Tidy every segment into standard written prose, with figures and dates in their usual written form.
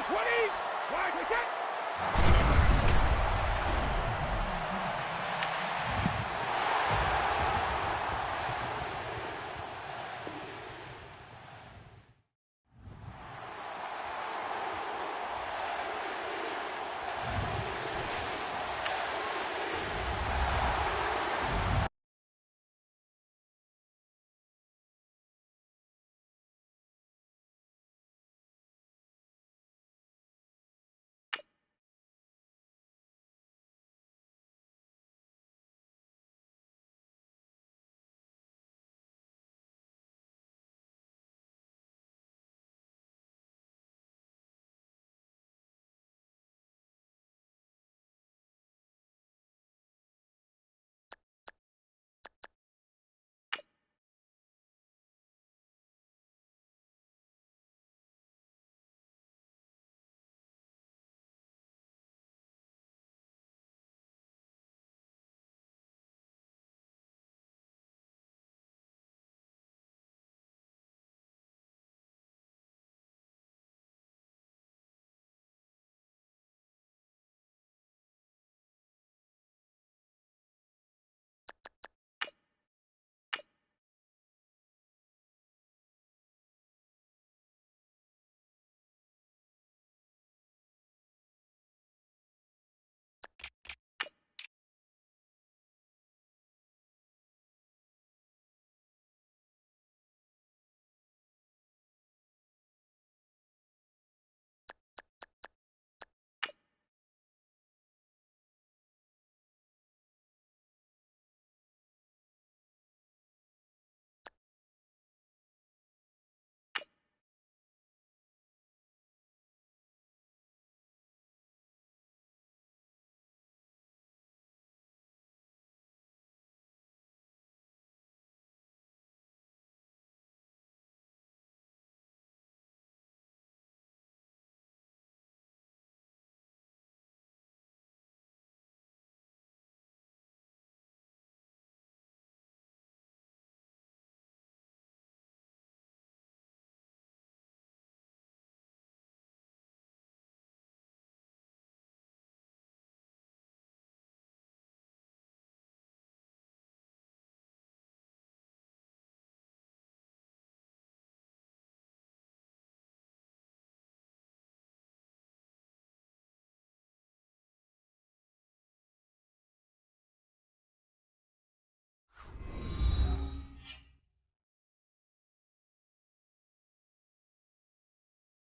20. Wide wicket.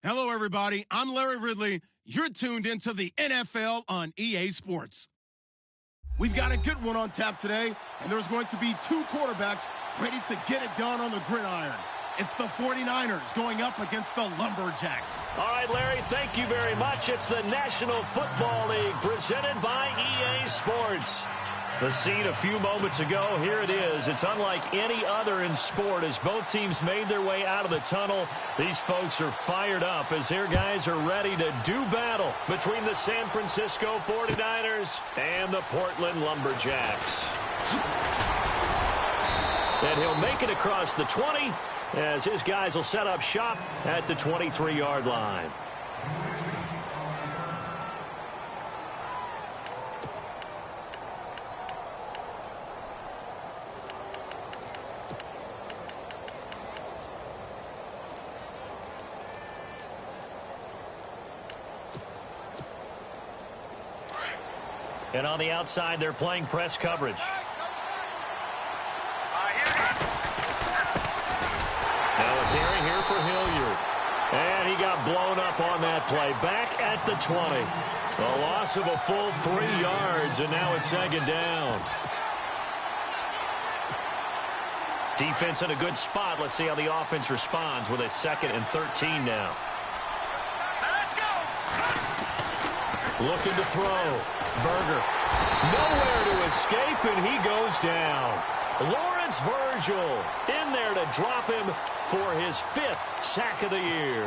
Hello, everybody. I'm Larry Ridley. You're tuned into the NFL on EA Sports. We've got a good one on tap today, and there's going to be two quarterbacks ready to get it done on the gridiron. It's the 49ers going up against the Lumberjacks. All right, Larry, thank you very much. It's the National Football League presented by EA Sports. The scene a few moments ago, here it is. It's unlike any other in sport as both teams made their way out of the tunnel. These folks are fired up as their guys are ready to do battle between the San Francisco 49ers and the Portland Lumberjacks. And he'll make it across the 20 as his guys will set up shop at the 23-yard line. And on the outside, they're playing press coverage. Now a carry here for Hilliard. And he got blown up on that play. Back at the 20. A loss of a full 3 yards, and now it's second down. Defense in a good spot. Let's see how the offense responds with a 2nd and 13 now. Looking to throw. Berger. Nowhere to escape, and he goes down. Lawrence Virgil in there to drop him for his 5th sack of the year.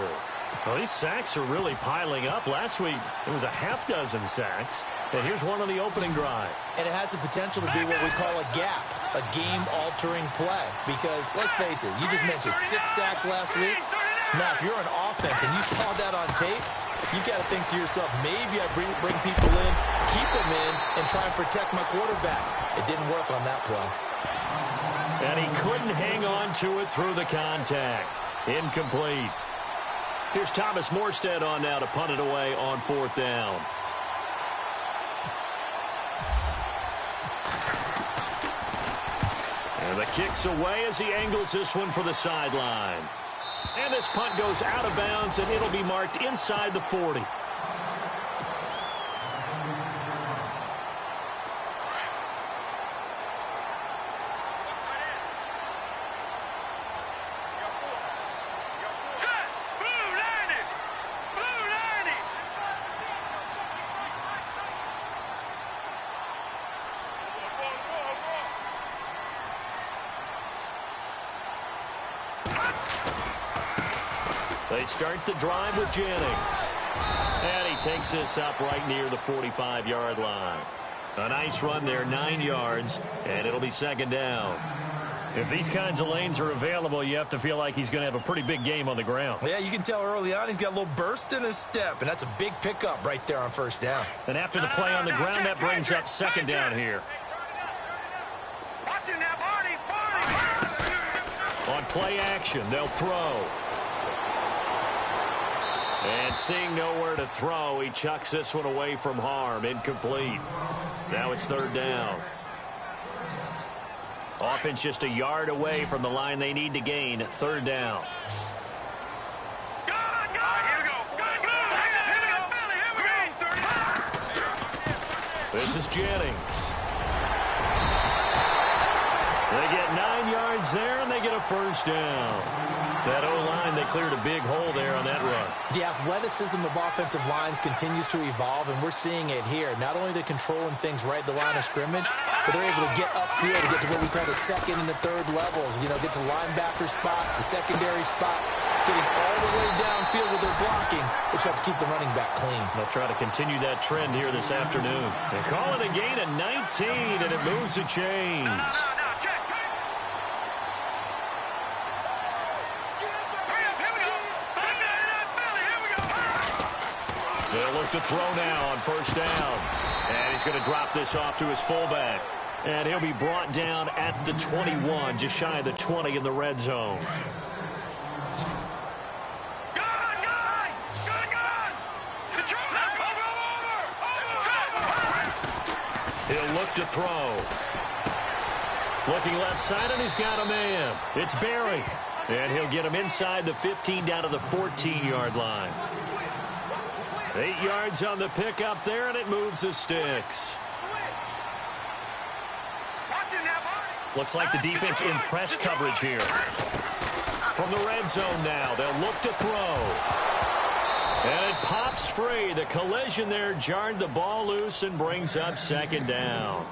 Well, these sacks are really piling up. Last week, it was a half-dozen sacks. And here's one on the opening drive. And it has the potential to be what we call a gap, a game-altering play. Because, let's face it, you just mentioned 6 sacks last week. Now, if you're an offense and you saw that on tape, you got to think to yourself, maybe I bring people in, keep them in, and try and protect my quarterback. It didn't work on that play. And he couldn't hang on to it through the contact. Incomplete. Here's Thomas Morstead on now to punt it away on 4th down. And the kick's away as he angles this one for the sideline. And this punt goes out of bounds, and it'll be marked inside the 40. They start the drive with Jennings. And he takes this up right near the 45-yard line. A nice run there, 9 yards, and it'll be 2nd down. If these kinds of lanes are available, you have to feel like he's going to have a pretty big game on the ground. Yeah, you can tell early on he's got a little burst in his step, and that's a big pickup right there on 1st down. And after the play on the ground, that brings up 2nd down here. On play action, they'll throw. And seeing nowhere to throw, he chucks this one away from harm. Incomplete. Now it's 3rd down. Offense just a yard away from the line they need to gain. 3rd down. This is Jennings. They get 9 yards there, and they get a 1st down. That O-line, they cleared a big hole there on that run. The athleticism of offensive lines continues to evolve, and we're seeing it here. Not only are they controlling things right at the line of scrimmage, but they're able to get upfield to get to what we call the 2nd and the 3rd levels. You know, get to linebacker spot, the secondary spot, getting all the way downfield with their blocking, which helps keep the running back clean. They'll try to continue that trend here this afternoon. They call it a gain of 19, and it moves the chains. They'll look to throw now on 1st down. And he's going to drop this off to his fullback. And he'll be brought down at the 21, just shy of the 20 in the red zone. He'll look to throw. Looking left side, and he's got a man. It's Berry. And he'll get him inside the 15 down to the 14-yard line. 8 yards on the pickup there, and it moves the sticks. Looks like the defense in press coverage here. From the red zone now, they'll look to throw. And it pops free. The collision there jarred the ball loose and brings up 2nd down.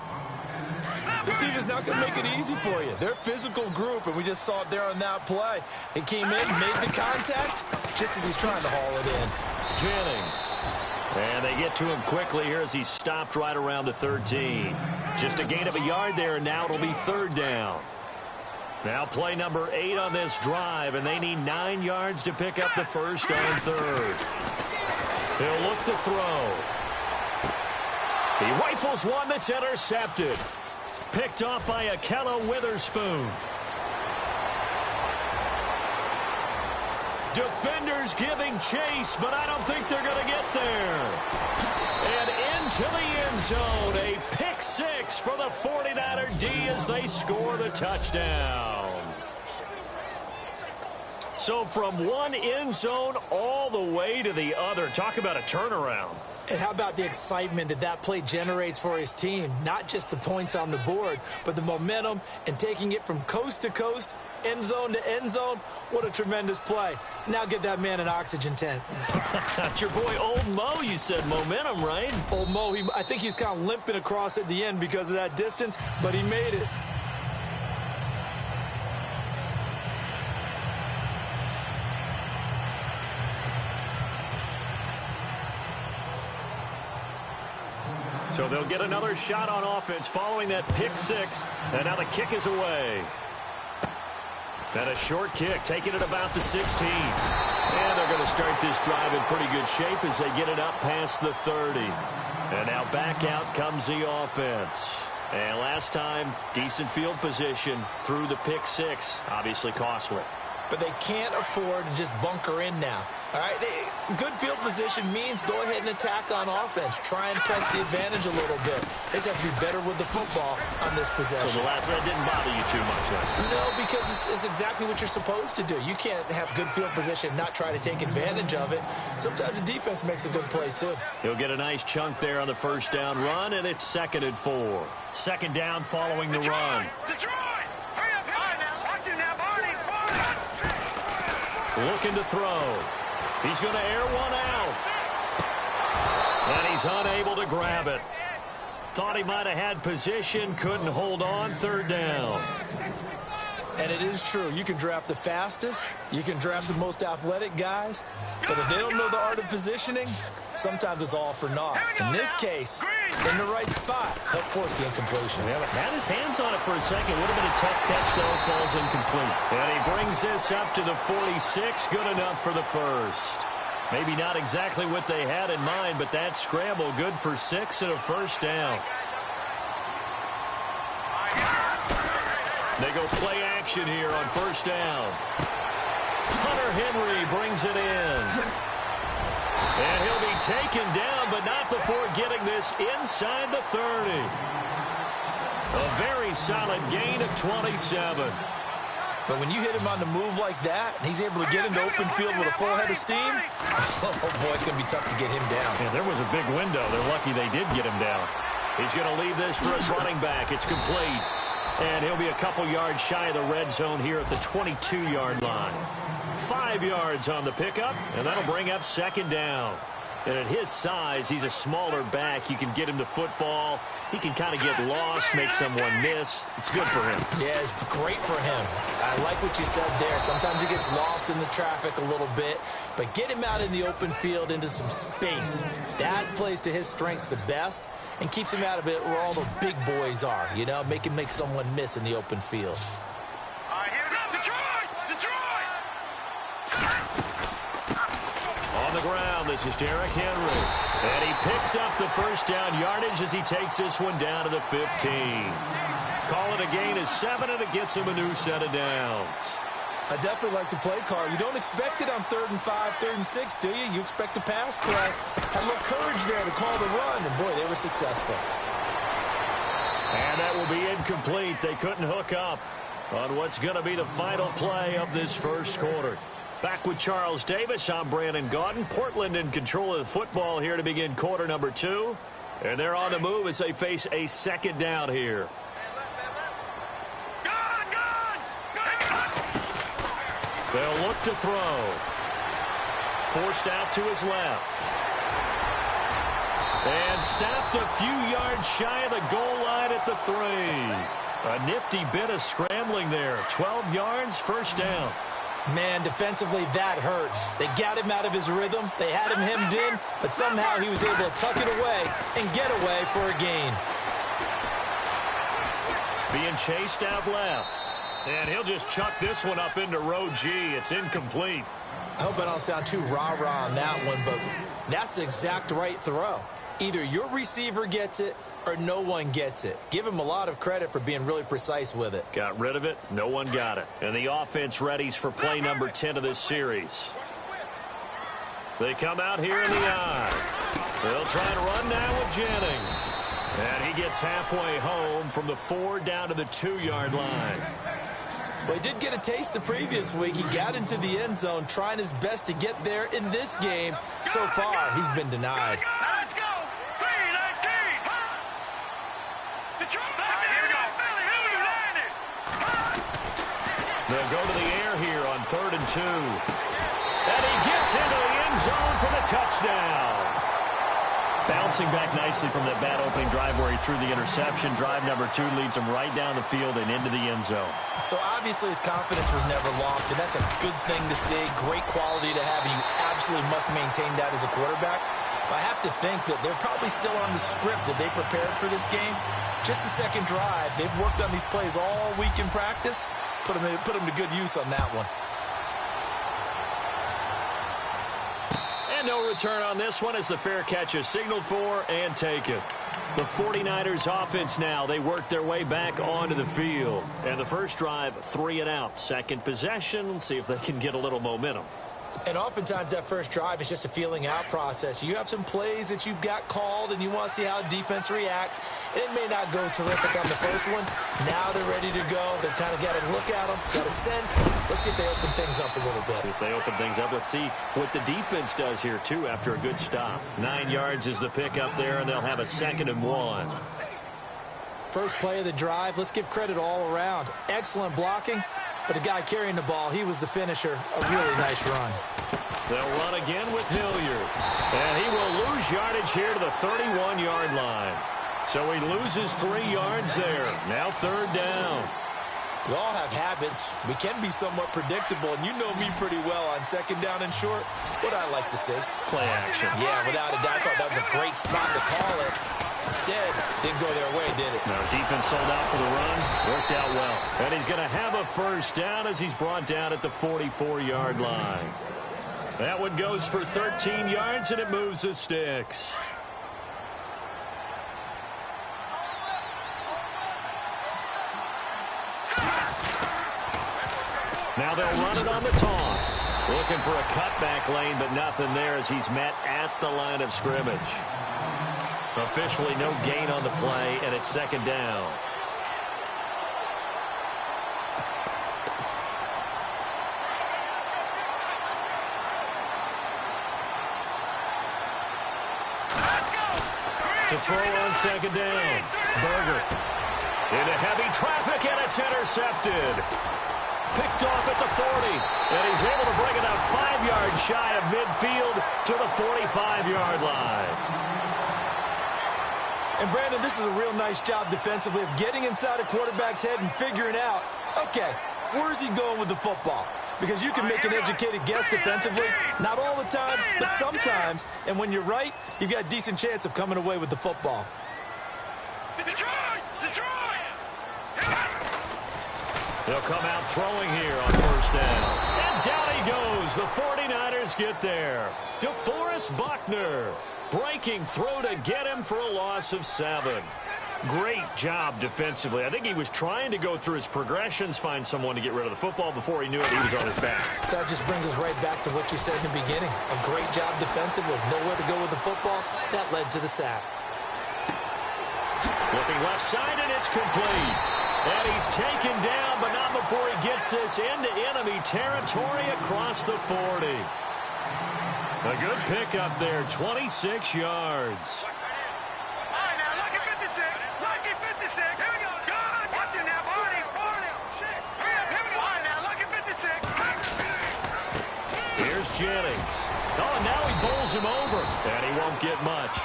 This defense not going to make it easy for you. They're a physical group, and we just saw it there on that play. He came in, made the contact, just as he's trying to haul it in. Jennings. And they get to him quickly here as he's stopped right around the 13. Just a gain of a yard there, and now it'll be 3rd down. Now play number 8 on this drive, and they need 9 yards to pick up the 1st on 3rd. He'll look to throw. He rifles one that's intercepted. Picked off by Akella Witherspoon. Defenders giving chase, but I don't think they're going to get there. And into the end zone, a pick 6 for the 49er D as they score the touchdown. So from one end zone all the way to the other. Talk about a turnaround. And how about the excitement that that play generates for his team? Not just the points on the board, but the momentum and taking it from coast to coast, end zone to end zone. What a tremendous play. Now get that man an oxygen tent. That's your boy Old Mo, you said. Momentum, right? Old Mo, I think he's kind of limping across at the end because of that distance, but he made it. So they'll get another shot on offense following that pick 6. And now the kick is away. And a short kick, taking it about the 16. And they're going to start this drive in pretty good shape as they get it up past the 30. And now back out comes the offense. And last time, decent field position through the pick six. Obviously costly. But they can't afford to just bunker in now. All right, good field position means go ahead and attack on offense. Try and press the advantage a little bit. They just have to be better with the football on this possession. So the last one didn't bother you too much, right? No, because it's exactly what you're supposed to do. You can't have good field position and not try to take advantage of it. Sometimes the defense makes a good play, too. He'll get a nice chunk there on the first down run, and it's 2nd and 4. Second down following the run. Detroit! Hurry up, now. Watch it now, Barney. Looking to throw. He's going to air one out. And he's unable to grab it. Thought he might have had position, couldn't hold on. 3rd down. And it is true. You can draft the fastest. You can draft the most athletic guys. But if they don't know the art of positioning, sometimes it's all for naught. In this case, in the right spot, help force the incompletion. Yeah, but had his hands on it for a second. Would have been a tough catch, though. Falls incomplete. And he brings this up to the 46. Good enough for the first. Maybe not exactly what they had in mind, but that scramble good for 6 and a first down. They go play action here on first down. Hunter Henry brings it in. And he'll be taken down, but not before getting this inside the 30. A very solid gain of 27. But when you hit him on the move like that, and he's able to get into open field with a full head of steam, oh boy, it's going to be tough to get him down. Yeah, there was a big window. They're lucky they did get him down. He's going to leave this for his running back. It's complete. And he'll be a couple yards shy of the red zone here at the 22-yard line. 5 yards on the pickup, and that'll bring up 2nd down. And at his size, he's a smaller back. You can get him to football. He can kind of get lost, make someone miss. It's good for him. Yeah, it's great for him. I like what you said there. Sometimes he gets lost in the traffic a little bit, but get him out in the open field into some space. That plays to his strengths the best and keeps him out of it where all the big boys are, you know, make someone miss in the open field. All right, here we go. Detroit! On the ground, this is Derrick Henry. And he picks up the first down yardage as he takes this one down to the 15. Call it a gain of 7, and it gets him a new set of downs. I definitely like the play call. You don't expect it on 3rd and 5, 3rd and 6, do you? You expect a pass play. Had a little courage there to call the run, and boy, they were successful. And that will be incomplete. They couldn't hook up on what's going to be the final play of this first quarter. Back with Charles Davis, I'm Brandon Gaudin. Portland in control of the football here to begin quarter number 2. And they're on the move as they face a 2nd down here. They'll look to throw. Forced out to his left. And stopped a few yards shy of the goal line at the 3. A nifty bit of scrambling there. 12 yards, first down. Man, defensively, that hurts. They got him out of his rhythm. They had him hemmed in, but somehow he was able to tuck it away and get away for a gain. Being chased out left. And he'll just chuck this one up into row G. It's incomplete. I hope I don't sound too rah-rah on that one, but that's the exact right throw. Either your receiver gets it or no one gets it. Give him a lot of credit for being really precise with it. Got rid of it. No one got it. And the offense readies for play number 10 of this series. They come out here in the eye. They'll try to run now with Jennings. And he gets halfway home from the 4 down to the 2-yard line. Well, he did get a taste the previous week. He got into the end zone trying his best to get there in this game. So far, he's been denied. Let's go. 3-19. Detroit. Here we go. They'll go to the air here on 3rd and 2. And he gets into the end zone for the touchdown. Bouncing back nicely from that bad opening drive where he threw the interception. Drive number 2 leads him right down the field and into the end zone. So obviously his confidence was never lost, and that's a good thing to see. Great quality to have, and you absolutely must maintain that as a quarterback. But I have to think that they're probably still on the script that they prepared for this game. Just the second drive. They've worked on these plays all week in practice. Put them to good use on that one. no return on this one as the fair catch is signaled for and taken. The 49ers offense now, they work their way back onto the field. And the first drive, 3 and out. Second possession, see if they can get a little momentum. And oftentimes that first drive is just a feeling out process. You have some plays that you've got called and you want to see how defense reacts. And it may not go terrific on the first one. Now they're ready to go. They've kind of got a look at them, got a sense. Let's see if they open things up a little bit. See if they open things up. Let's see what the defense does here, too, after a good stop. 9 yards is the pickup there, and they'll have a 2nd and 1. First play of the drive, let's give credit all around. Excellent blocking. But the guy carrying the ball, he was the finisher. A really nice run. They'll run again with Hilliard. And he will lose yardage here to the 31-yard line. So he loses 3 yards there. Now 3rd down. We all have habits. We can be somewhat predictable. And you know me pretty well on 2nd down and short. What I like to say. Play action. Yeah, without a doubt. I thought that was a great spot to call it. Instead, didn't go their way, did it? No, defense sold out for the run. Worked out well. And he's going to have a first down as he's brought down at the 44-yard line. That one goes for 13 yards, and it moves the sticks. Now they'll run it on the toss. Looking for a cutback lane, but nothing there as he's met at the line of scrimmage. Officially no gain on the play, and it's 2nd down. To throw on 2nd down. Berger into heavy traffic, and it's intercepted. Picked off at the 40, and he's able to bring it up 5 yards shy of midfield to the 45-yard line. And, Brandon, this is a real nice job defensively of getting inside a quarterback's head and figuring out, okay, where's he going with the football? Because you can make an educated guess defensively, not all the time, but sometimes. And when you're right, you've got a decent chance of coming away with the football. Detroit! They'll come out throwing here on 1st down. And down he goes. The 49ers get there. DeForest Buckner. Breaking throw to get him for a loss of 7. Great job defensively. I think he was trying to go through his progressions, find someone to get rid of the football. Before he knew it, he was on his back. So that just brings us right back to what you said in the beginning. A great job defensively. Nowhere to go with the football. That led to the sack. Looking left side, and it's complete. And he's taken down, but not before he gets this into enemy territory across the 40. A good pickup there, 26 yards. All right, now, lucky 56. Lucky 56. Here we go. God, watch it now, Barney. Hurry up, here we go. All right, now, lucky 56. Here's Jennings. Oh, and now he bowls him over. And he won't get much.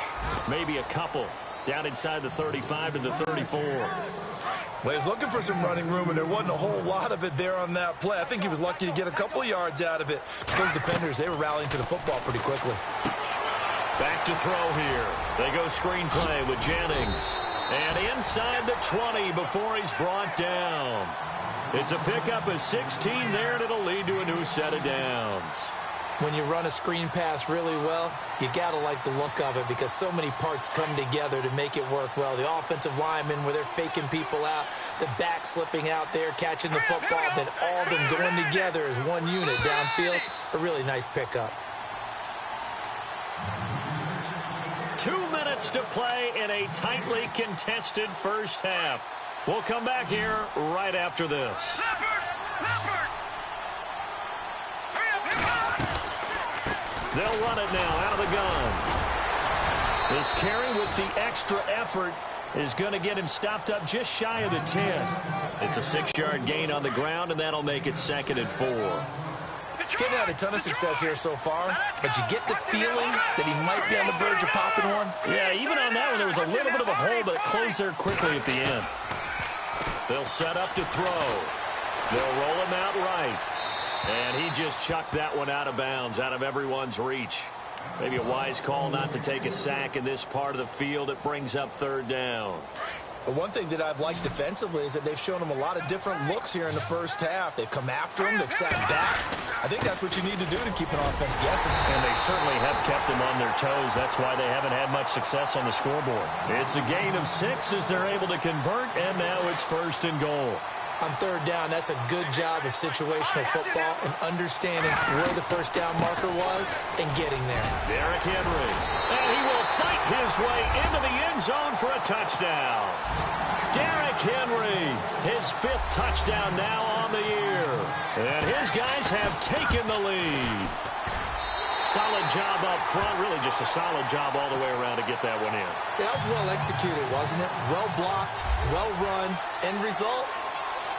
Maybe a couple. Down inside the 35 to the 34. Well, he was looking for some running room, and there wasn't a whole lot of it there on that play. I think he was lucky to get a couple yards out of it. Those defenders, they were rallying to the football pretty quickly. Back to throw here. They go screen play with Jennings. And inside the 20 before he's brought down. It's a pickup of 16 there, and it'll lead to a new set of downs. When you run a screen pass really well, you got to like the look of it because so many parts come together to make it work well. The offensive linemen, where they're faking people out, the back slipping out there, catching the football, then all of them going together as one unit downfield. A really nice pickup. 2 minutes to play in a tightly contested first half. We'll come back here right after this. Leopard! They'll run it now out of the gun. This carry with the extra effort is going to get him stopped up just shy of the 10. It's a 6-yard gain on the ground, and that'll make it 2nd and 4. Getting had a ton of success here so far, but you get the feeling that he might be on the verge of popping one. Yeah, even on that one, there was a little bit of a hole, but it closed there quickly at the end. They'll set up to throw. They'll roll him out right. And he just chucked that one out of bounds, out of everyone's reach. Maybe a wise call not to take a sack in this part of the field. It brings up 3rd down. But one thing that I've liked defensively is that they've shown him a lot of different looks here in the first half. They've come after him. They've sat back. I think that's what you need to do to keep an offense guessing. And they certainly have kept them on their toes. That's why they haven't had much success on the scoreboard. It's a gain of 6 as they're able to convert, and now it's 1st and goal. On 3rd down, that's a good job of situational football and understanding where the first down marker was and getting there. Derrick Henry. And he will fight his way into the end zone for a touchdown. Derrick Henry, his 5th touchdown now on the year. And his guys have taken the lead. Solid job up front, really just a solid job all the way around to get that one in. That was well executed, wasn't it? Well blocked, well run. End result?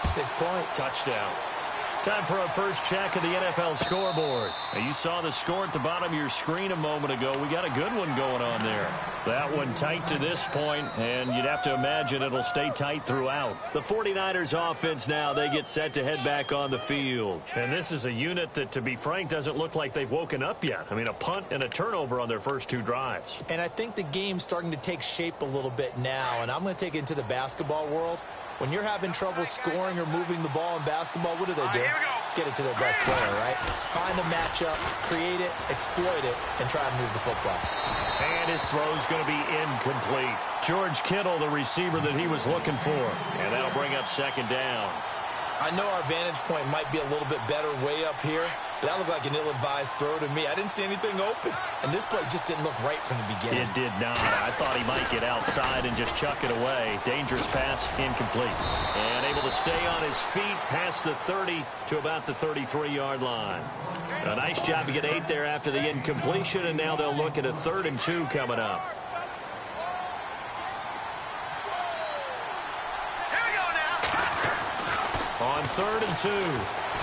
6 points. Touchdown. Time for a first check of the NFL scoreboard. Now, you saw the score at the bottom of your screen a moment ago. We got a good one going on there. That one tight to this point, and you'd have to imagine it'll stay tight throughout. The 49ers offense now, they get set to head back on the field. And this is a unit that, to be frank, doesn't look like they've woken up yet. I mean, a punt and a turnover on their first 2 drives. And I think the game's starting to take shape a little bit now, and I'm going to take it into the basketball world. When you're having trouble scoring or moving the ball in basketball, what do? Get it to their best player, right? Find a matchup, create it, exploit it, and try to move the football. And his throw's going to be incomplete. George Kittle, the receiver that he was looking for. And that'll bring up 2nd down. I know our vantage point might be a little bit better way up here, but that looked like an ill-advised throw to me. I didn't see anything open, and this play just didn't look right from the beginning. It did not. I thought he might get outside and just chuck it away. Dangerous pass, incomplete. And able to stay on his feet past the 30 to about the 33-yard line. A nice job to get 8 there after the incompletion, and now they'll look at a 3rd and 2 coming up. On 3rd and 2,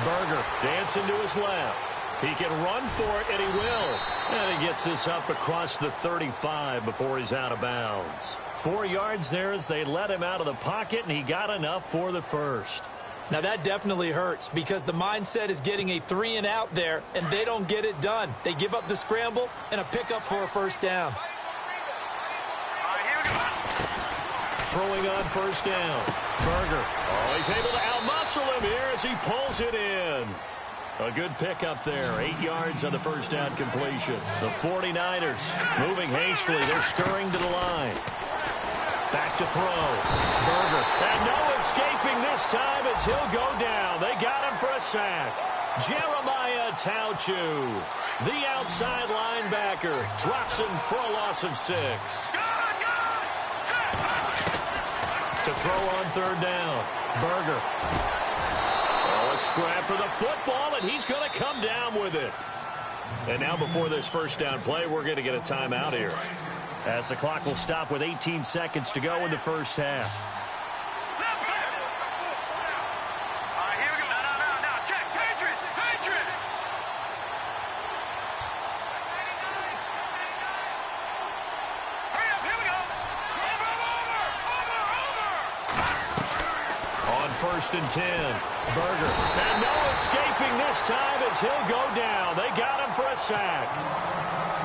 Berger dancing to his left. He can run for it, and he will. And he gets this up across the 35 before he's out of bounds. 4 yards there as they let him out of the pocket, and he got enough for the first. Now, that definitely hurts because the mindset is getting a 3-and-out there, and they don't get it done. They give up the scramble and a pickup for a first down. Throwing on 1st down. Berger. Oh, he's able to outmuscle him here as he pulls it in. A good pickup there. 8 yards on the first down completion. The 49ers moving hastily. They're scurrying to the line. Back to throw. Berger. And no escaping this time as he'll go down. They got him for a sack. Jeremiah Tauchu, the outside linebacker, drops him for a loss of 6. To throw on 3rd down. Berger. Oh, a scrap for the football, and he's going to come down with it. And now before this first down play, we're going to get a timeout here, as the clock will stop with 18 seconds to go in the first half. First and 10. Berger. And no escaping this time as he'll go down. They got him for a sack.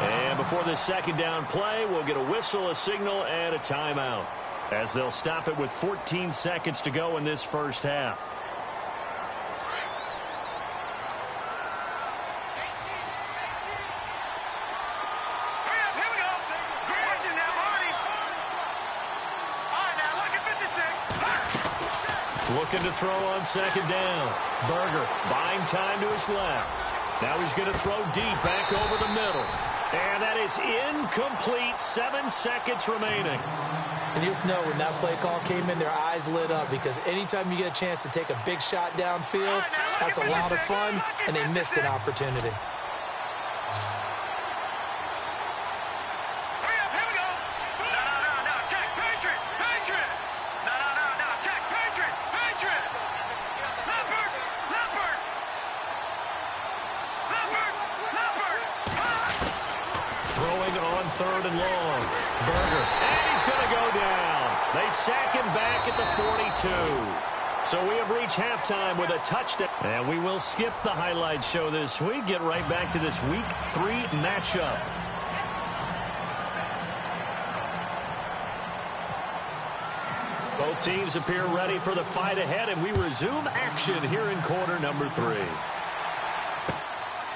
And before this 2nd down play, we'll get a whistle, a signal, and a timeout, as they'll stop it with 14 seconds to go in this first half. Looking to throw on 2nd down. Berger buying time to his left. Now he's going to throw deep back over the middle. And that is incomplete. 7 seconds remaining. And you just know when that play call came in, their eyes lit up, because anytime you get a chance to take a big shot downfield, that's a lot of fun, and they missed an opportunity. Throwing on 3rd and long. Berger. And he's going to go down. They sack him back at the 42. So we have reached halftime with a touchdown. And we will skip the highlight show this week. Get right back to this Week 3 matchup. Both teams appear ready for the fight ahead, and we resume action here in quarter number 3.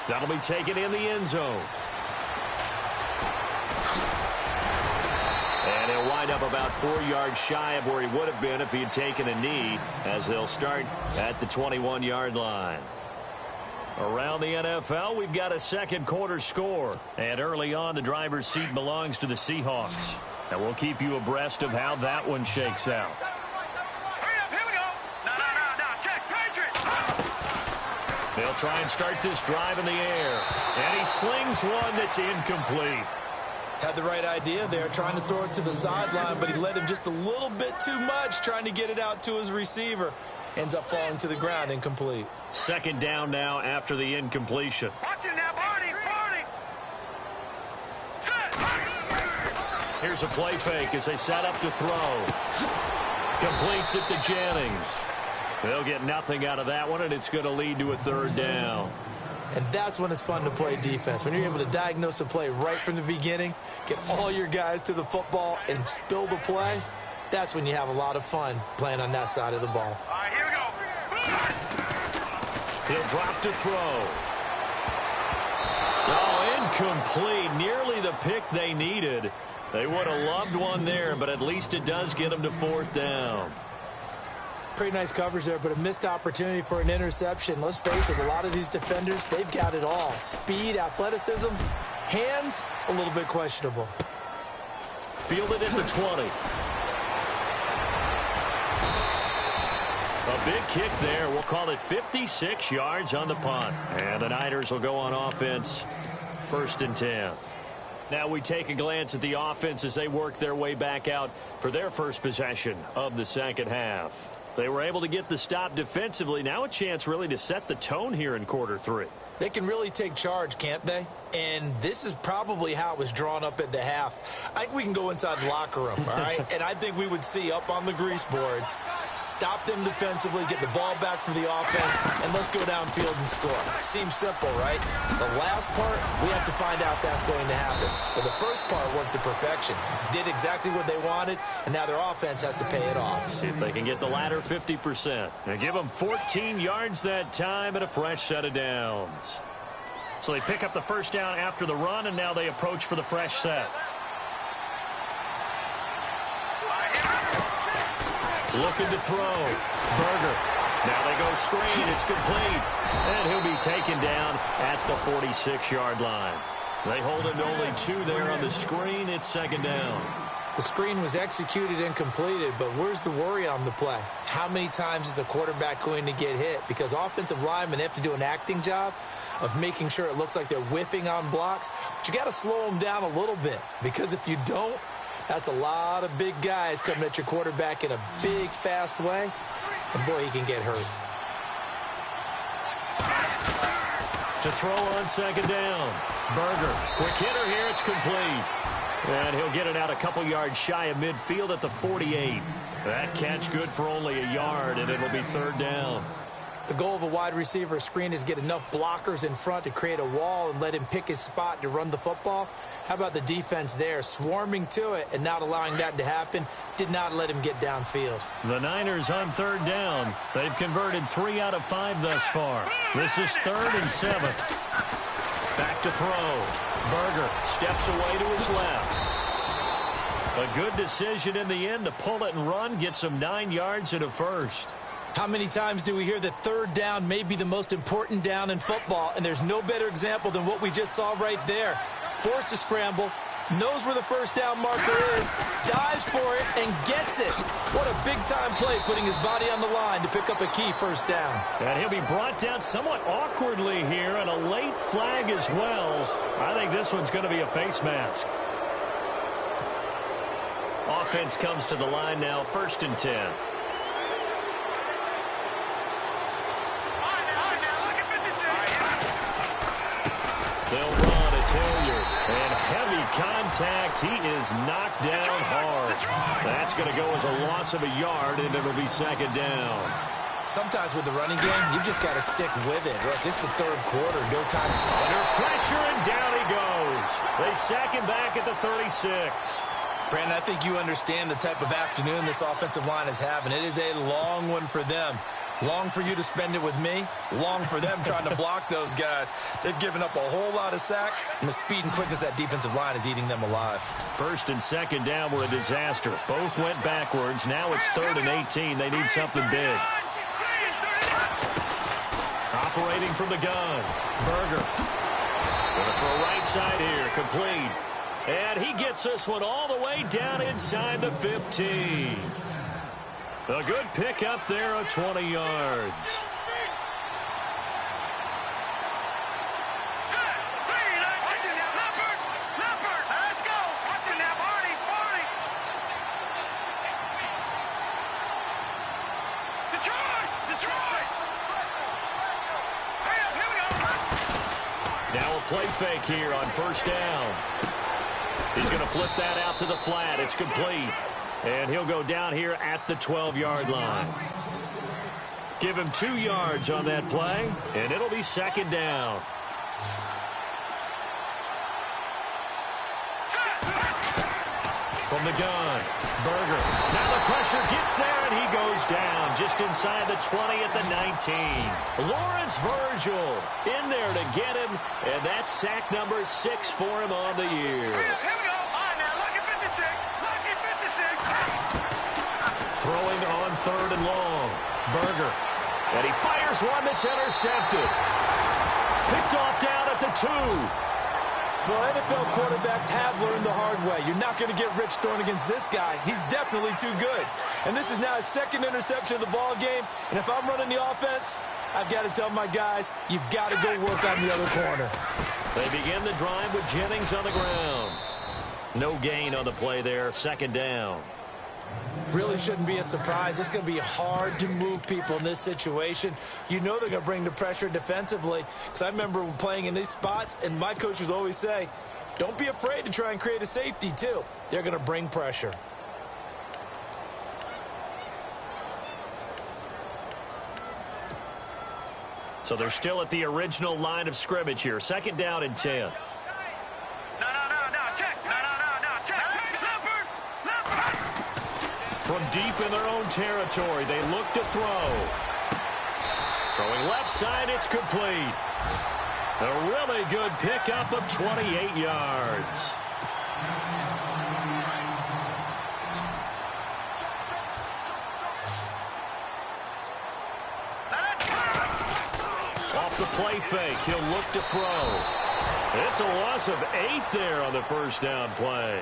That'll be taken in the end zone. And he'll wind up about 4 yards shy of where he would have been if he had taken a knee, as they'll start at the 21-yard line. Around the NFL, we've got a second quarter score. And early on, the driver's seat belongs to the Seahawks. And we'll keep you abreast of how that one shakes out. Hurry up, here we go. No, check, Patriots. They'll try and start this drive in the air. And he slings one that's incomplete. Had the right idea there, trying to throw it to the sideline, but he led him just a little bit too much, trying to get it out to his receiver. Ends up falling to the ground, incomplete. Second down now after the incompletion. Watch it now, Barney. Set. Here's a play fake as they set up to throw. Completes it to Jennings. They'll get nothing out of that one, and it's going to lead to a third down. And that's when it's fun to play defense. When you're able to diagnose a play right from the beginning, get all your guys to the football, and spill the play, that's when you have a lot of fun playing on that side of the ball. All right, here we go. He'll drop to throw. Oh, incomplete. Nearly the pick they needed. They would have loved one there, but at least it does get them to fourth down. Pretty nice coverage there, but a missed opportunity for an interception. Let's face it, a lot of these defenders, they've got it all. Speed, athleticism, hands, a little bit questionable. Fielded at the 20. A big kick there. We'll call it 56 yards on the punt. And the Niners will go on offense. 1st and 10. Now we take a glance at the offense as they work their way back out for their first possession of the second half. They were able to get the stop defensively. Now a chance really to set the tone here in quarter 3. They can really take charge, can't they? And this is probably how it was drawn up at the half. I think we can go inside the locker room, all right? And I think we would see up on the grease boards, stop them defensively, get the ball back for the offense, and let's go downfield and score. Seems simple, right? The last part, we have to find out that's going to happen. But the first part worked to perfection. Did exactly what they wanted, and now their offense has to pay it off. See if they can get the latter 50%. And give them 14 yards that time and a fresh set of downs. So they pick up the first down after the run, and now they approach for the fresh set. Looking to throw. Berger. Now they go screen. It's complete. And he'll be taken down at the 46-yard line. They hold him to only 2 there on the screen. It's second down. The screen was executed and completed, but where's the worry on the play? How many times is a quarterback going to get hit? Because offensive linemen have to do an acting job of making sure it looks like they're whiffing on blocks. But you got to slow them down a little bit, because if you don't, that's a lot of big guys coming at your quarterback in a big, fast way. And boy, he can get hurt. To throw on second down. Berger. Quick hitter here. It's complete. And he'll get it out a couple yards shy of midfield at the 48. That catch good for only a yard, and it'll be third down. The goal of a wide receiver screen is get enough blockers in front to create a wall and let him pick his spot to run the football. How about the defense there, swarming to it and not allowing that to happen? Did not let him get downfield. The Niners on third down. They've converted 3 out of 5 thus far. This is 3rd and 7. Back to throw. Berger steps away to his left. A good decision in the end to pull it and run, gets him 9 yards and a first. How many times do we hear that third down may be the most important down in football, and there's no better example than what we just saw right there. Forced to scramble, knows where the first down marker is, dives for it, and gets it. What a big-time play, putting his body on the line to pick up a key first down. And he'll be brought down somewhat awkwardly here, and a late flag as well. I think this one's going to be a face mask. Offense comes to the line now, 1st and 10. They'll run. It's Hilliard. And heavy contact. He is knocked down hard. That's going to go as a loss of a yard, and it'll be second down. Sometimes with the running game, you've just got to stick with it. Look, this is the third quarter. No time. Under pressure, and down he goes. They sack him back at the 36. Brandon, I think you understand the type of afternoon this offensive line is having. It is a long one for them. Long for you to spend it with me. Long for them trying to block those guys. They've given up a whole lot of sacks, and the speed and quickness of that defensive line is eating them alive. First and second down were a disaster. Both went backwards. Now it's 3rd and 18. They need something big. Operating from the gun. Berger. Gonna throw right side here. Complete. And he gets this one all the way down inside the 15. A good pickup there of 20 yards. Now a play fake here on first down. He's going to flip that out to the flat. It's complete. And he'll go down here at the 12-yard line. Give him 2 yards on that play, and it'll be second down. From the gun, Berger. Now the pressure gets there, and he goes down just inside the 20 at the 19. Lawrence Virgil in there to get him, and that's sack number 6 for him on the year. Here we go. All right, now, lucky 56. Lucky 56. Throwing on 3rd and long. Berger. And he fires one that's intercepted. Picked off down at the 2. Well, NFL quarterbacks have learned the hard way. You're not going to get rich throwing against this guy. He's definitely too good. And this is now his 2nd interception of the ball game. And if I'm running the offense, I've got to tell my guys, you've got to go work on the other corner. They begin the drive with Jennings on the ground. No gain on the play there. 2nd down. Really shouldn't be a surprise. It's going to be hard to move people in this situation. You know they're going to bring the pressure defensively. Because I remember playing in these spots, and my coaches always say, don't be afraid to try and create a safety, too. They're going to bring pressure. So they're still at the original line of scrimmage here. 2nd down and 10. From deep in their own territory, they look to throw. Throwing left side, it's complete. A really good pickup of 28 yards. Off the play fake, he'll look to throw. It's a loss of 8 there on the first down play.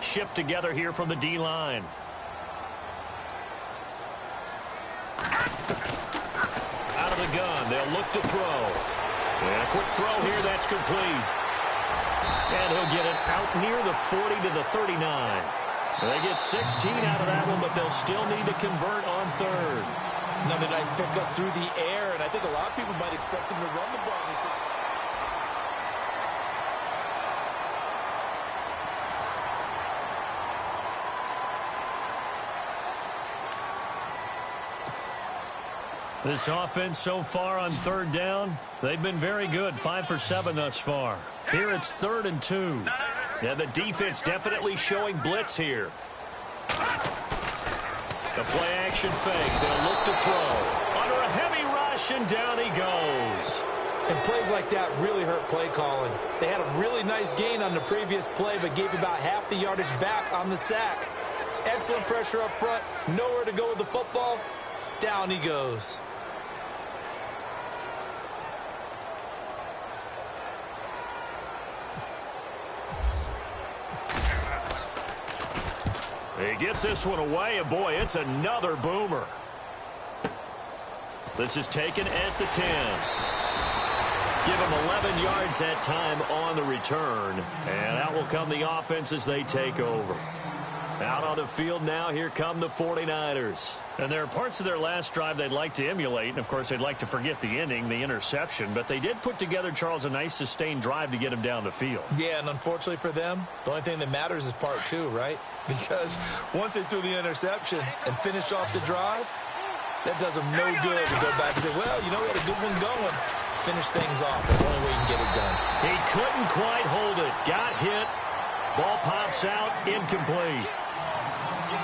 Shift together here from the D-line. Out of the gun, they'll look to throw. And a quick throw here, that's complete. And he'll get it out near the 40 to the 39. They get 16 out of that one, but they'll still need to convert on 3rd. Another nice pickup through the air, and I think a lot of people might expect him to run the ball. This offense so far on 3rd down, they've been very good. 5 for 7 thus far. Here it's 3rd and 2. And the defense definitely showing blitz here. The play action fake. They'll look to throw. Under a heavy rush, and down he goes. And plays like that really hurt play calling. They had a really nice gain on the previous play, but gave about half the yardage back on the sack. Excellent pressure up front. Nowhere to go with the football. Down he goes. He gets this one away, and boy, it's another boomer. This is taken at the 10. Give him 11 yards that time on the return, and out will come the offense as they take over. Out on the field now, here come the 49ers. And there are parts of their last drive they'd like to emulate, and, of course, they'd like to forget the ending, the interception. But they did put together, Charles, a nice sustained drive to get him down the field. Yeah, and unfortunately for them, the only thing that matters is part two, right? Because once they threw the interception and finished off the drive, that does them no good to go back and say, well, you know, we had a good one going. Finish things off. That's the only way you can get it done. He couldn't quite hold it. Got hit. Ball pops out. Incomplete.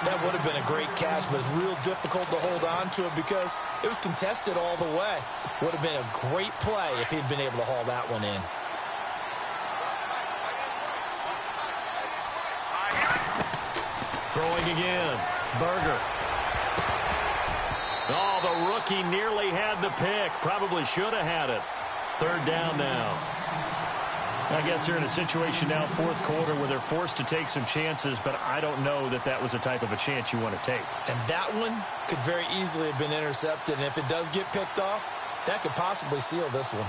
That would have been a great catch, but it's real difficult to hold on to it because it was contested all the way. Would have been a great play if he'd been able to haul that one in. Throwing again. Berger. Oh, the rookie nearly had the pick. Probably should have had it. Third down now. I guess they're in a situation now, fourth quarter, where they're forced to take some chances, but I don't know that that was the type of a chance you want to take. And that one could very easily have been intercepted, and if it does get picked off, that could possibly seal this one.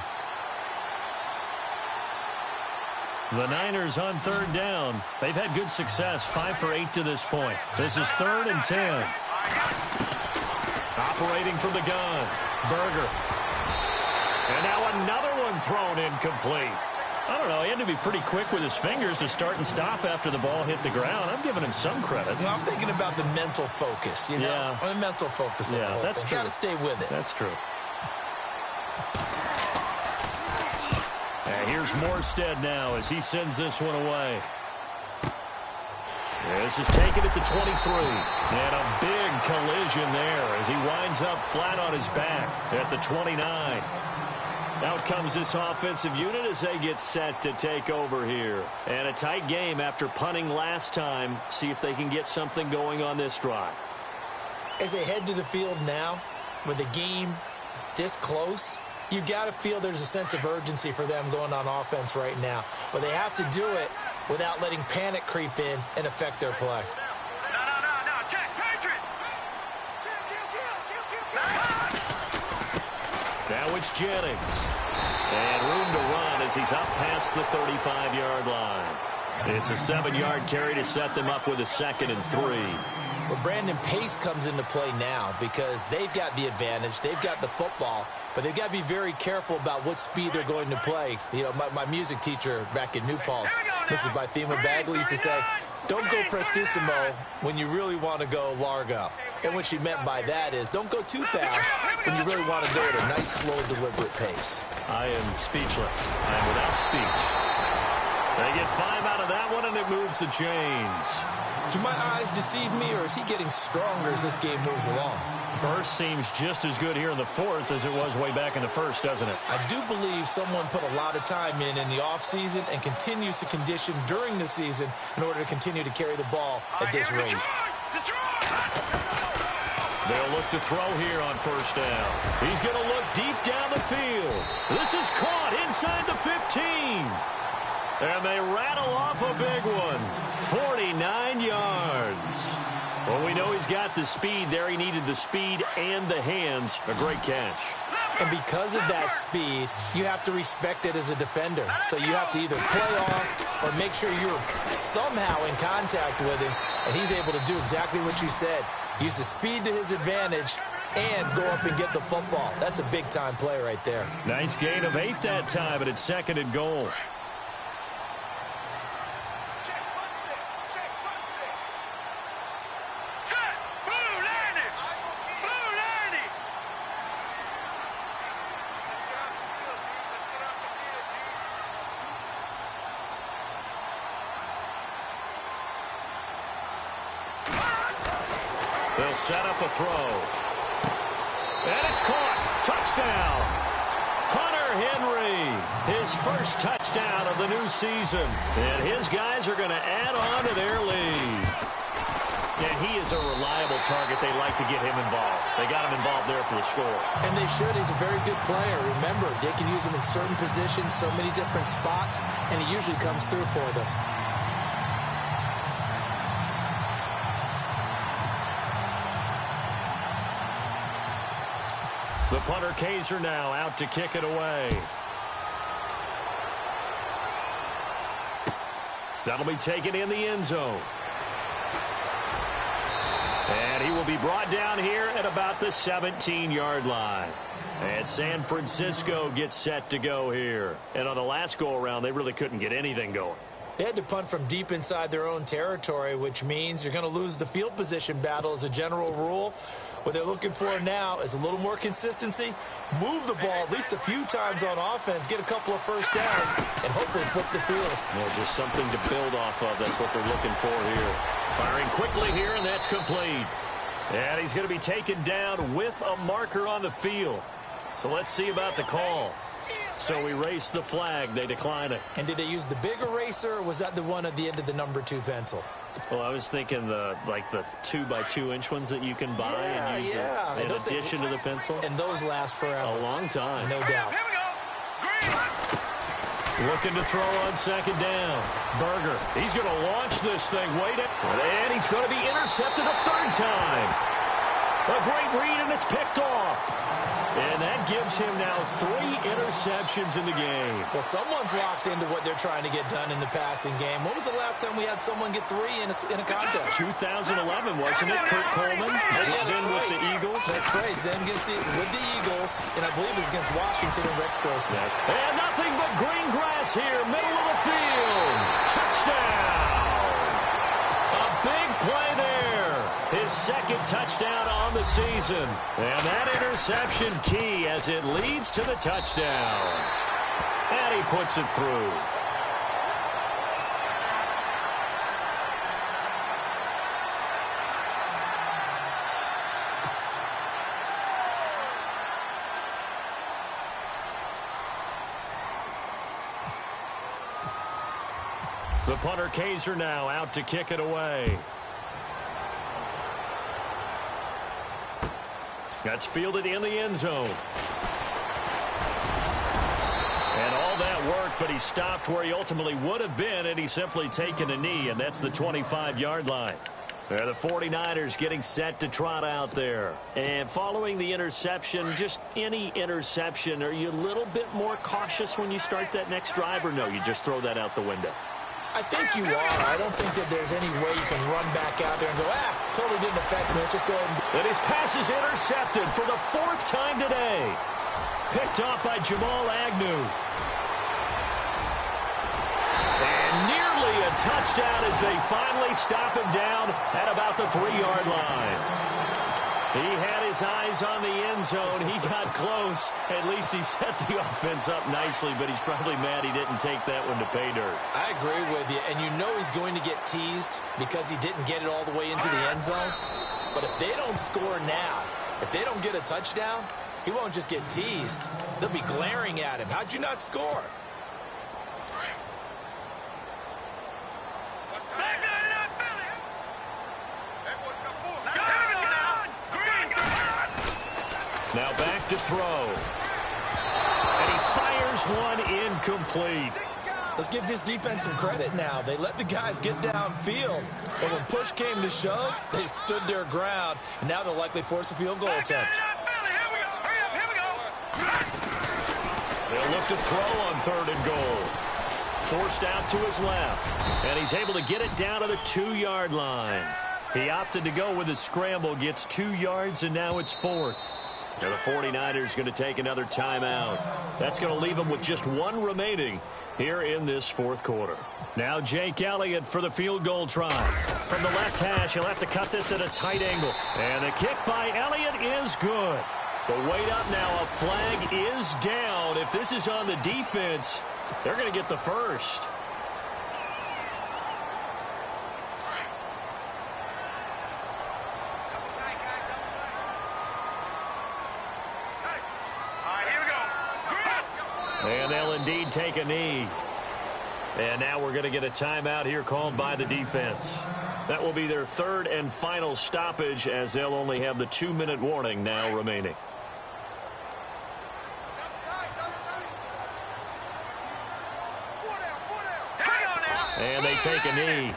The Niners on third down. They've had good success, 5 for 8 to this point. This is 3rd and 10. Operating from the gun, Berger. And now another one thrown incomplete. I don't know, he had to be pretty quick with his fingers to start and stop after the ball hit the ground. I'm giving him some credit. You know, I'm thinking about the mental focus, you know? Yeah. Or the mental focus. Yeah, that's true. You got to stay with it. That's true. And here's Morstead now as he sends this one away. This is taken at the 23. And a big collision there as he winds up flat on his back at the 29. Out comes this offensive unit as they get set to take over here. And a tight game after punting last time. See if they can get something going on this drive. As they head to the field now, with the game this close, you've got to feel there's a sense of urgency for them going on offense right now. But they have to do it without letting panic creep in and affect their play. No, check, Patriot! Now it's Jennings. And room to run as he's up past the 35-yard line. It's a 7-yard carry to set them up with a 2nd and 3. Well, Brandon, pace comes into play now because they've got the advantage. They've got the football, but they've got to be very careful about what speed they're going to play. You know, my music teacher back in New Paltz, Mrs. Bythema Bagley, used to say, don't go prestissimo when you really want to go largo. And what she meant by that is don't go too fast when you really want to go at a nice, slow, deliberate pace. I am speechless. I am without speech. They get 5 out of that one, and it moves the chains. Do my eyes deceive me, or is he getting stronger as this game moves along? Burst seems just as good here in the 4th as it was way back in the 1st, doesn't it? I do believe someone put a lot of time in the offseason and continues to condition during the season in order to continue to carry the ball at this rate. They'll look to throw here on 1st down. He's going to look deep down the field. This is caught inside the 15. And they rattle off a big one. 49 yards. Well, we know he's got the speed there. He needed the speed and the hands. A great catch. And because of that speed, you have to respect it as a defender. So you have to either play off or make sure you're somehow in contact with him. And he's able to do exactly what you said. Use the speed to his advantage and go up and get the football. That's a big-time play right there. Nice gain of 8 that time, but it's 2nd and goal. They'll set up a throw. And it's caught. Touchdown. Hunter Henry, his first touchdown of the new season. And his guys are going to add on to their lead. And he is a reliable target. They like to get him involved. They got him involved there for the score. And they should. He's a very good player. Remember, they can use him in certain positions, so many different spots, and he usually comes through for them. The punter Kaiser now out to kick it away. That'll be taken in the end zone. And he will be brought down here at about the 17-yard line. And San Francisco gets set to go here. And on the last go-around, they really couldn't get anything going. They had to punt from deep inside their own territory, which means you're going to lose the field position battle as a general rule. What they're looking for now is a little more consistency, move the ball at least a few times on offense, get a couple of first downs, and hopefully flip the field. Yeah, just something to build off of. That's what they're looking for here. Firing quickly here, and that's complete. And he's going to be taken down with a marker on the field. So let's see about the call. So we race the flag. They decline it. And did they use the big eraser, or was that the one at the end of the number 2 pencil? Well, I was thinking the 2x2-inch ones that you can buy and use in addition to the pencil. And those last forever. A long time. No doubt. Here we go. Green. Looking to throw on second down. Berger. He's going to launch this thing. Wait it. And he's going to be intercepted a third time. A great read, and it's picked off. And that gives him now 3 interceptions in the game. Well, someone's locked into what they're trying to get done in the passing game. When was the last time we had someone get 3 in a contest? 2011, wasn't it? Kurt Coleman. Then with the Eagles. That's right. Then with the Eagles, and I believe it's against Washington and Rex Grossman. And nothing but green grass here, middle of the field. Touchdown. A big play there. His second touchdown on the season. And that interception key as it leads to the touchdown. And he puts it through. The punter Kaiser now out to kick it away. That's fielded in the end zone. And all that work, but he stopped where he ultimately would have been, and he's simply taken a knee, and that's the 25-yard line. They're the 49ers getting set to trot out there. And following the interception, just any interception, are you a little bit more cautious when you start that next drive, or no, you just throw that out the window? I think you are. I don't think that there's any way you can run back out there and go, totally didn't affect me. Let's just go ahead and... And his pass is intercepted for the 4th time today. Picked off by Jamal Agnew. And nearly a touchdown as they finally stop him down at about the 3-yard line. He had his eyes on the end zone. He got close. At least he set the offense up nicely, but he's probably mad he didn't take that one to pay dirt. I agree with you, and you know he's going to get teased because he didn't get it all the way into the end zone. But if they don't score now, if they don't get a touchdown, he won't just get teased. They'll be glaring at him. How'd you not score? Now back to throw. And he fires one incomplete. Let's give this defense some credit now. They let the guys get downfield. But when push came to shove, they stood their ground. And now they'll likely force a field goal attempt. They'll look to throw on 3rd and goal. Forced out to his left. And he's able to get it down to the 2-yard line. He opted to go with a scramble, gets 2 yards, and now it's 4th. Now the 49ers going to take another timeout. That's going to leave them with just 1 remaining here in this 4th quarter. Now Jake Elliott for the field goal try. From the left hash, he'll have to cut this at a tight angle. And the kick by Elliott is good. But wait up now, a flag is down. If this is on the defense, they're going to get the first. And they'll indeed take a knee. And now we're going to get a timeout here called by the defense. That will be their 3rd and final stoppage as they'll only have the 2-minute warning now remaining. And they take a knee.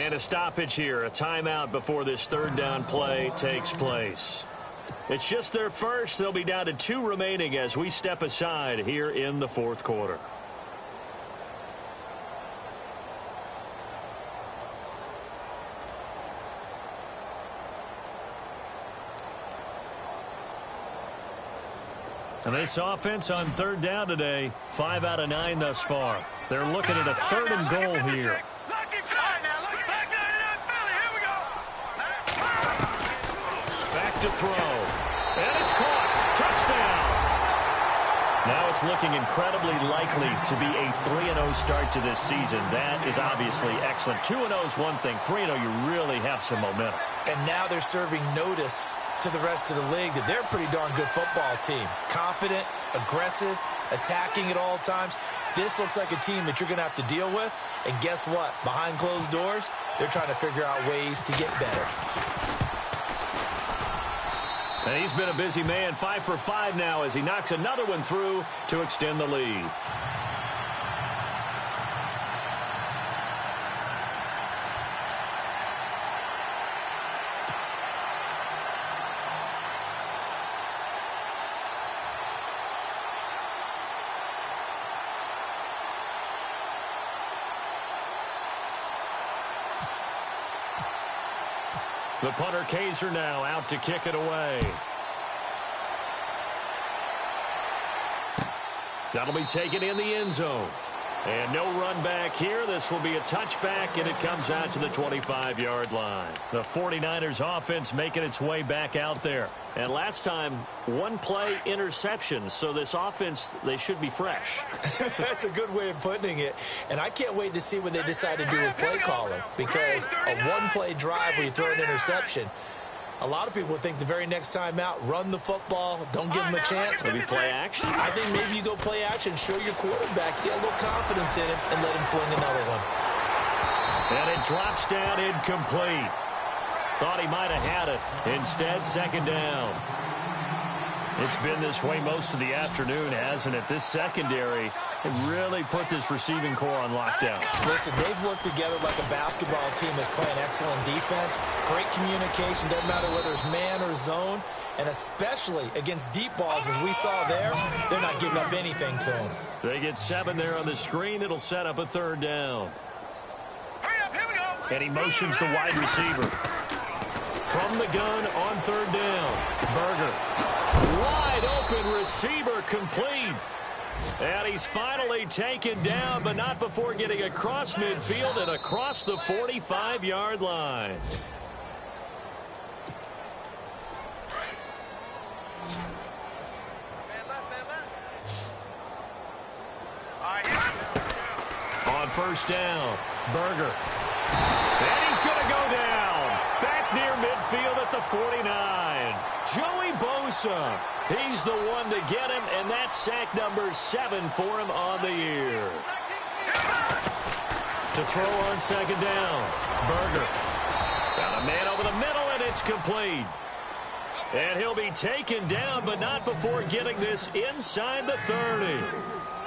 And a stoppage here, a timeout before this third down play takes place. It's just their first. They'll be down to 2 remaining as we step aside here in the fourth quarter. And this offense on third down today, 5 out of 9 thus far. They're looking at a 3rd and goal here. Back to throw. And it's caught. Touchdown. Now it's looking incredibly likely to be a 3-0 start to this season. That is obviously excellent. 2-0 is one thing. 3-0, you really have some momentum. And now they're serving notice to the rest of the league that they're a pretty darn good football team. Confident, aggressive, attacking at all times. This looks like a team that you're going to have to deal with. And guess what? Behind closed doors, they're trying to figure out ways to get better. And he's been a busy man, 5 for 5 now as he knocks another one through to extend the lead. The punter, Kaiser, now out to kick it away. That'll be taken in the end zone. And no run back here. This will be a touchback, and it comes out to the 25-yard line. The 49ers offense making its way back out there. And last time, 1-play interception. So this offense, they should be fresh. That's a good way of putting it. And I can't wait to see what they decide to do with play calling. Because a 1-play drive where you throw an interception, a lot of people think the very next time out, run the football, don't give them a chance. Maybe play action. I think maybe you go play action, show your quarterback, get a little confidence in him, and let him fling another one. And it drops down incomplete. Thought he might have had it. Instead, second down. It's been this way most of the afternoon, hasn't it? This secondary has really put this receiving core on lockdown. Listen, they've worked together like a basketball team that's playing excellent defense. Great communication, doesn't matter whether it's man or zone. And especially against deep balls, as we saw there, they're not giving up anything to them. They get 7 there on the screen. It'll set up a third down. And he motions the wide receiver. From the gun on third down. Berger. Wide open receiver complete. And he's finally taken down, but not before getting across midfield and across the 45-yard line. On first down, Berger. And he's going to go down. Back near midfield at the 49. Joey Bosa. He's the one to get him, and that's sack number 7 for him on the year. To throw on second down, Berger. Got a man over the middle, and it's complete. And he'll be taken down, but not before getting this inside the 30.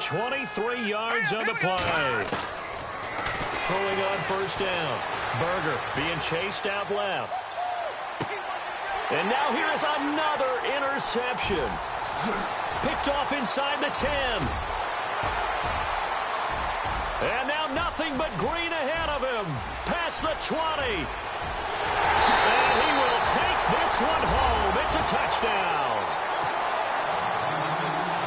23 yards on the play. Throwing on first down. Berger being chased out left. And now here is another interception. Picked off inside the 10. And now nothing but green ahead of him. Past the 20. And he will take this one home. It's a touchdown.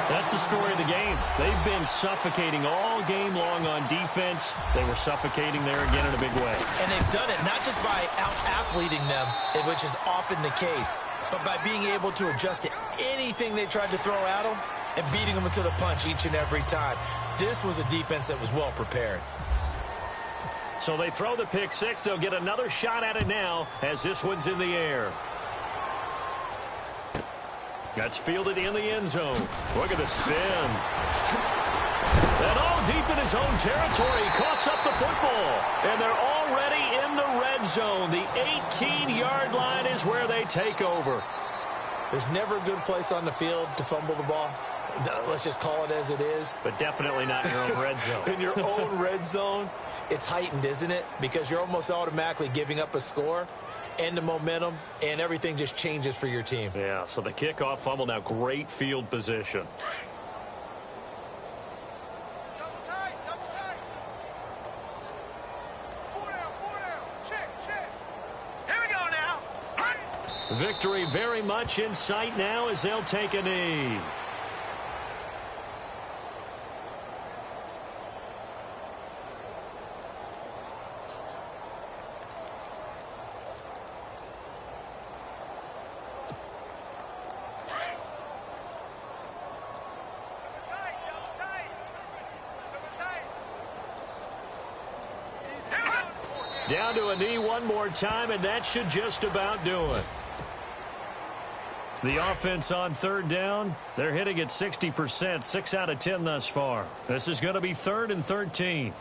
That's the story of the game. They've been suffocating all game long on defense. They were suffocating there again in a big way. And they've done it not just by out-athleting them, which is often the case, but by being able to adjust to anything they tried to throw at them and beating them to the punch each and every time. This was a defense that was well prepared. So they throw the pick six. They'll get another shot at it now as this one's in the air. That's fielded in the end zone. Look at the spin. And all deep in his own territory. He coughs up the football. And they're already in the red zone. The 18-yard line is where they take over. There's never a good place on the field to fumble the ball. Let's just call it as it is. But definitely not in your own red zone. In your own red zone, it's heightened, isn't it? Because you're almost automatically giving up a score and the momentum, and everything just changes for your team. Yeah, so the kickoff fumble, now great field position. Double tight, double tight. 4 down. Check. Here we go now. Hunt. Victory very much in sight now as they'll take a knee. Down to a knee one more time, and that should just about do it. The offense on third down, they're hitting at 60%, 6 out of 10 thus far. This is going to be 3rd and 13.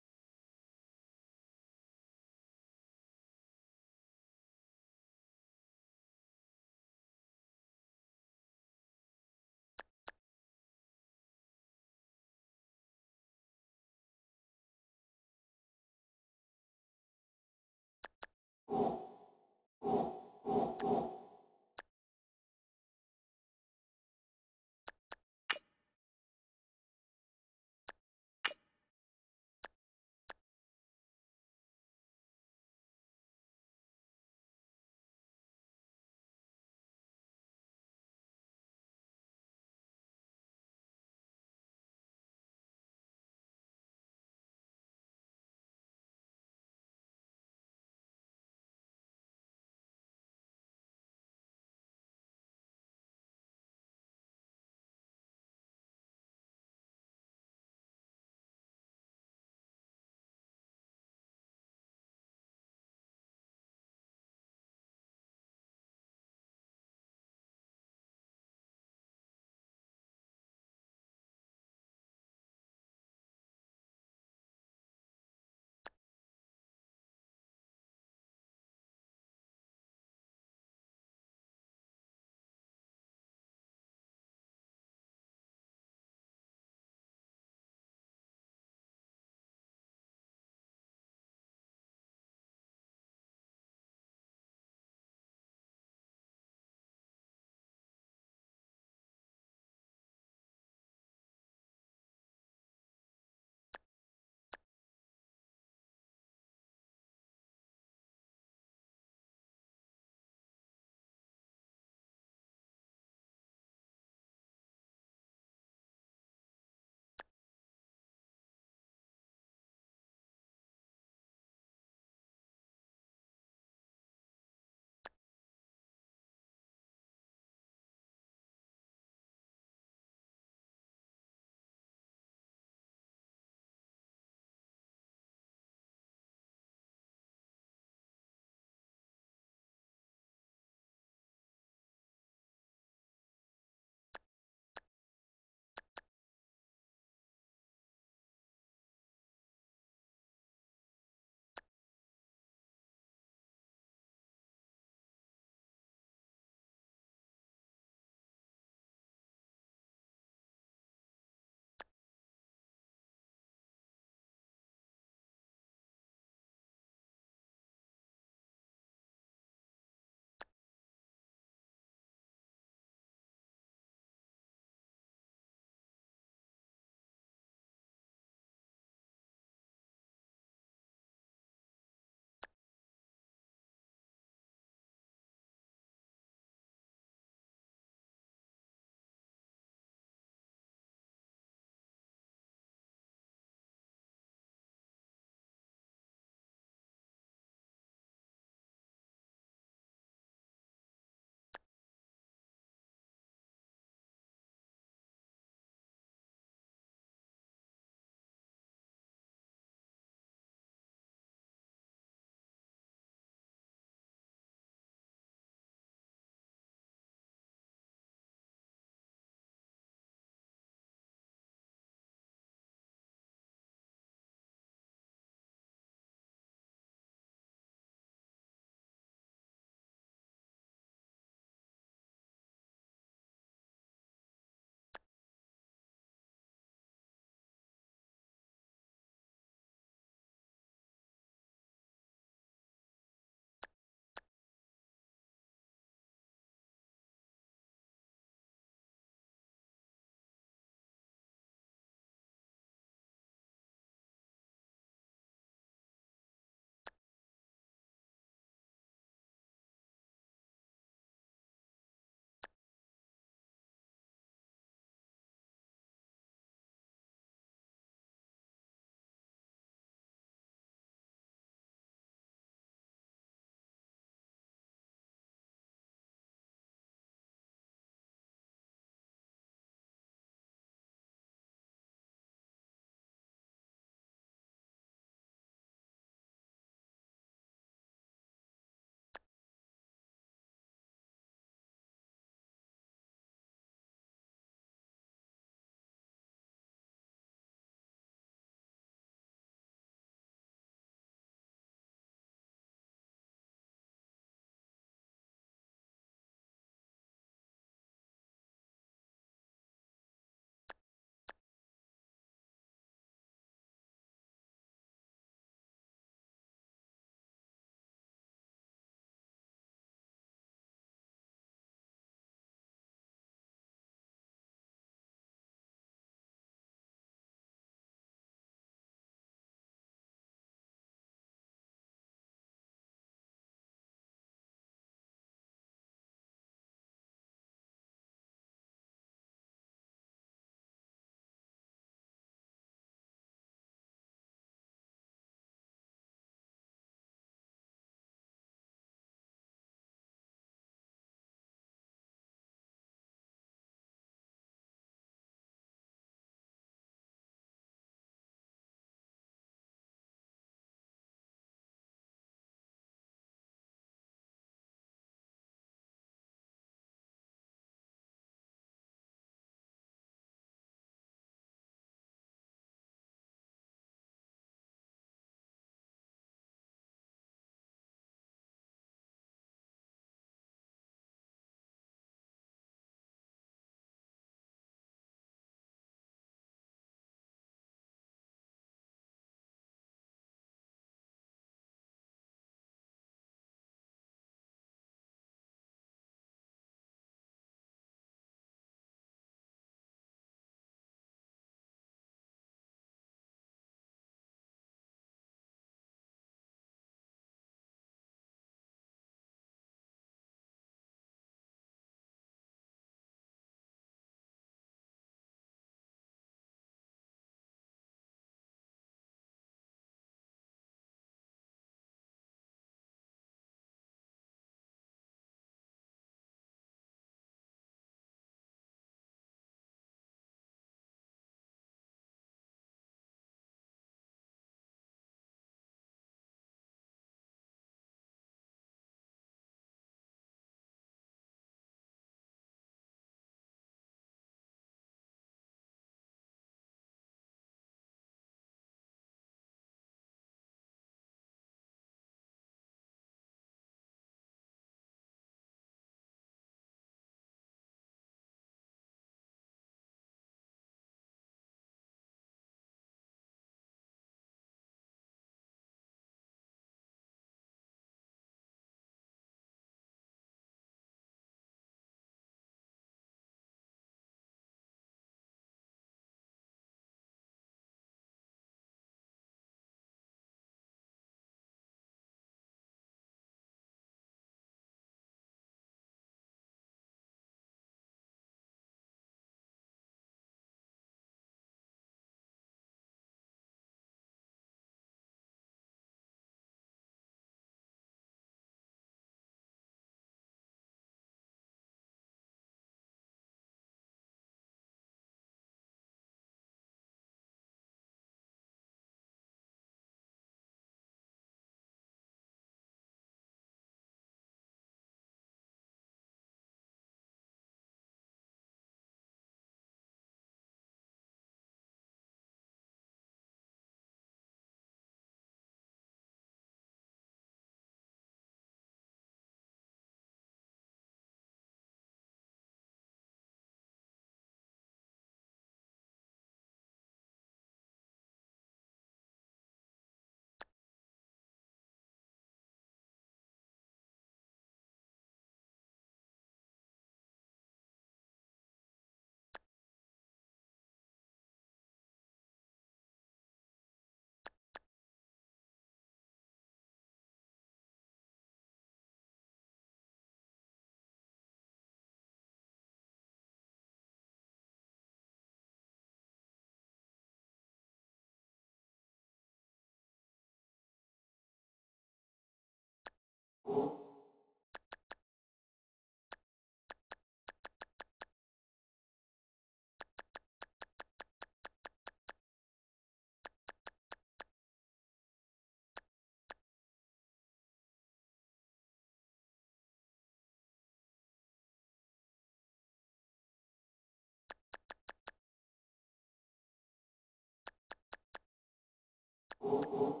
you